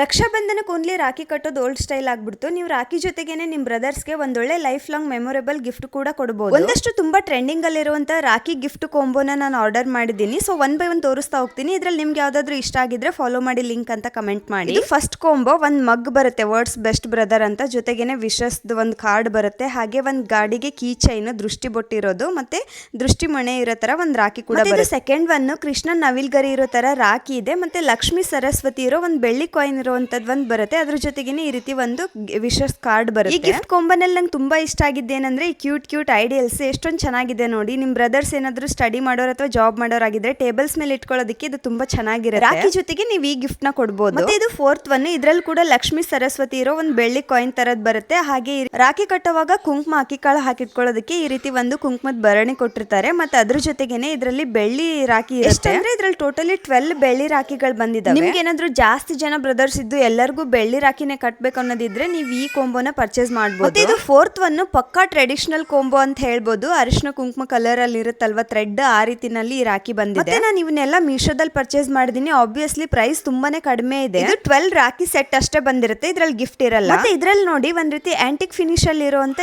ರಕ್ಷಾಬಂಧನಕ್ಕೆ only rakhi ಕಟ್ಟೋದು old style ಆಗ್ಬಿಡ್ತು. ನೀವು ರಾಖಿ ಜೊತೆಗೇನೆ ನಿಮ್ಮ ಬ್ರದರ್ಸ್ಗೆ ಒಂದೊಳ್ಳೆ ಲೈಫ್ ಲಾಂಗ್ ಮೆಮೊರೇಬಲ್ ಗಿಫ್ಟ್ ಕೂಡ ಕೊಡಬಹುದು. ಒಂದಷ್ಟು ತುಂಬಾ ಟ್ರೆಂಡಿಂಗ್ ಅಲ್ಲಿರುವಂತಹ ರಾಖಿ ಗಿಫ್ಟ್ ಕಾಂಬೋನ ನಾನು ಆರ್ಡರ್ ಮಾಡಿದ್ದೀನಿ. ಸೊ ಒನ್ ಬೈ ಒನ್ ತೋರಿಸ್ತಾ ಹೋಗ್ತೀನಿ. ಇದ್ರಲ್ಲಿ ನಿಮ್ಗೆ ಯಾವ್ದಾದ್ರು ಇಷ್ಟ ಆಗಿದ್ರೆ ಫಾಲೋ ಮಾಡಿ, ಲಿಂಕ್ ಅಂತ ಕಮೆಂಟ್ ಮಾಡಿ. ಫಸ್ಟ್ ಕಾಂಬೋ ಒಂದ್ ಮಗ್ ಬರುತ್ತೆ, ವರ್ಡ್ಸ್ ಬೆಸ್ಟ್ ಬ್ರದರ್ ಅಂತ, ಜೊತೆಗೇನೆ ವಿಶಸ್ ಒಂದು ಕಾರ್ಡ್ ಬರುತ್ತೆ, ಹಾಗೆ ಒಂದ್ ಗಾಡಿಗೆ ಕೀ ಚೈನ್, ದೃಷ್ಟಿ ಬೊಟ್ಟಿರೋದು, ಮತ್ತೆ ದೃಷ್ಟಿ ಮಣೆ ಇರೋ ತರ ಒಂದ್ ರಾಖಿ ಕೂಡ ಬರುತ್ತೆ. ಸೆಕೆಂಡ್ ಒನ್ ಕೃಷ್ಣನ್ ನವಿಲ್ಗರಿ ಇರೋ ತರ ರಾಖಿ ಇದೆ, ಮತ್ತೆ ಲಕ್ಷ್ಮೀ ಸರಸ್ವತಿ ಇರೋ ಒಂದ್ ಬೆಳ್ಳಿ ಕಾಯಿನ್ ಇರುವಂತದ್ದು ಒಂದು ಬರುತ್ತೆ. ಅದ್ರ ಜೊತೆಗೆ ಈ ರೀತಿ ಒಂದು ವಿಶಸ್ ಕಾರ್ಡ್ ಬರುತ್ತೆ. ಈ ಗಿಫ್ಟ್ ಕಾಂಬೋನಲ್ಲಿ ನಂಗೆ ತುಂಬಾ ಇಷ್ಟ ಆಗಿದ್ದೇನೆಂದ್ರೆ ಈ ಕ್ಯೂಟ್ ಐಡಿಯಲ್ಸ್ ಎಷ್ಟೊಂದು ಚೆನ್ನಾಗಿದೆ ನೋಡಿ. ನಿಮ್ ಬ್ರದರ್ಸ್ ಏನಾದ್ರು ಸ್ಟಡಿ ಮಾಡೋರು ಅಥವಾ ಜಾಬ್ ಮಾಡೋರಾಗಿದ್ರೆ ಟೇಬಲ್ಸ್ ಮೇಲೆ ಇಟ್ಕೊಳ್ಳೋದಕ್ಕೆ ಇದು ತುಂಬಾ ಚೆನ್ನಾಗಿರುತ್ತೆ. ರಾಖಿ ಜೊತೆಗೆ ನೀವು ಈ ಗಿಫ್ಟ್ ನ ಕೊಡಬಹುದು. ಮತ್ತೆ ಇದು ಫೋರ್ತ್ ಒನ್, ಇದ್ರಲ್ಲಿ ಕೂಡ ಲಕ್ಷ್ಮೀ ಸರಸ್ವತಿ ಇರೋ ಒಂದು ಬೆಳ್ಳಿ ಕಾಯಿನ್ ತರದ್ ಬರುತ್ತೆ. ಹಾಗೆ ರಾಖಿ ಕಟ್ಟುವಾಗ ಕುಂಕುಮ ಅಕ್ಕಿ ಕಾಳು ಹಾಕಿಟ್ಕೊಳ್ಳೋದಕ್ಕೆ ಈ ರೀತಿ ಒಂದು ಕುಂಕುಮದ ಭರಣಿ ಕೊಟ್ಟಿರ್ತಾರೆ. ಮತ್ತೆ ಅದ್ರ ಜೊತೆಗೇನೆ ಇದರಲ್ಲಿ ಬೆಳ್ಳಿ ರಾಖಿ ಇರುತ್ತೆ. ಅಂದ್ರೆ ಇದ್ರಲ್ಲಿ ಟೋಟಲಿ 12 ಬೆಳ್ಳಿ ರಾಖಿಗಳು ಬಂದಿದ್ದಾವೆ. ನಿಮ್ಗೆ ಏನಾದ್ರು ಜಾಸ್ತಿ ಜನ ಬ್ರದರ್ಸ್ ಇದ್ದು ಎಲ್ಲರಿಗೂ ಬೆಳ್ಳಿ ರಾಖಿನೇ ಕಟ್ಬೇಕು ಅನ್ನೋದಿದ್ರೆ ನೀವು ಈ ಕಾಂಬೋನ ಪರ್ಚೇಸ್ ಮಾಡಬಹುದು. ಇದು ಫೋರ್ತ್ ಒನ್ ಪಕ್ಕಾ ಟ್ರೆಡಿಷನಲ್ ಕಾಂಬೋ ಅಂತ ಹೇಳ್ಬೋದು. ಅರಿಶಿನ ಕುಂಕುಮ ಕಲರ್ ಅಲ್ಲಿ ಇರುತ್ತಲ್ವಾ ಥ್ರೆಡ್, ಆ ರೀತಿನಲ್ಲಿ ಈ ರಾಖಿ ಬಂದಿದೆ. ನಾನು ಇವನ್ನೆಲ್ಲ ಮೀಶೋದಲ್ಲಿ ಪರ್ಚೇಸ್ ಮಾಡಿದೀನಿ. ಆಬ್ವಿಯಸ್ಲಿ ಪ್ರೈಸ್ ತುಂಬಾನೇ ಕಡಿಮೆ ಇದೆ. ಇದು 12 ರಾಖಿ ಸೆಟ್ ಅಷ್ಟೇ ಬಂದಿರುತ್ತೆ, ಇದ್ರಲ್ಲಿ ಗಿಫ್ಟ್ ಇರಲ್ಲ. ಮತ್ತೆ ಇದ್ರಲ್ಲಿ ನೋಡಿ ಒಂದ್ ರೀತಿ ಆಂಟಿಕ್ ಫಿನಿಶ್ ಅಲ್ಲಿ ಇರುವಂತ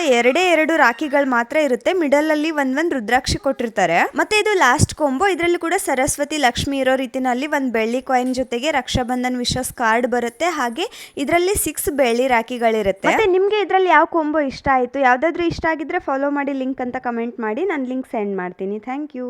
ಎರಡು ರಾಖಿಗಳು ಮಾತ್ರ ಇರುತ್ತೆ. ಮಿಡಲ್ ಅಲ್ಲಿ ಒಂದ್ ರುದ್ರಾಕ್ಷಿ ಕೊಟ್ಟಿರ್ತಾರೆ. ಮತ್ತೆ ಇದು ಲಾಸ್ಟ್ ಕಾಂಬೋ. ಇದ್ರಲ್ಲಿ ಕೂಡ ಸರಸ್ವತಿ ಲಕ್ಷ್ಮಿ ಇರೋ ರೀತಿನಲ್ಲಿ ಒಂದ್ ಬೆಳ್ಳಿ ಕಾಯಿನ್ ಜೊತೆಗೆ ರಕ್ಷಾಬಂಧನ್ ವಿಶಸ್ ಕಾರ್ಡ್ ಬರುತ್ತೆ. ಹಾಗೆ ಇದರಲ್ಲಿ 6 ಬೆಳ್ಳಿ ರಾಖಿಗಳಿರುತ್ತೆ. ಮತ್ತೆ ನಿಮ್ಗೆ ಇದ್ರಲ್ಲಿ ಯಾವ ಕಾಂಬೋ ಇಷ್ಟ ಆಯ್ತು, ಯಾವ್ದಾದ್ರು ಇಷ್ಟ ಆಗಿದ್ರೆ ಫಾಲೋ ಮಾಡಿ, ಲಿಂಕ್ ಅಂತ ಕಮೆಂಟ್ ಮಾಡಿ, ನಾನು ಲಿಂಕ್ ಸೆಂಡ್ ಮಾಡ್ತೀನಿ. Thank you.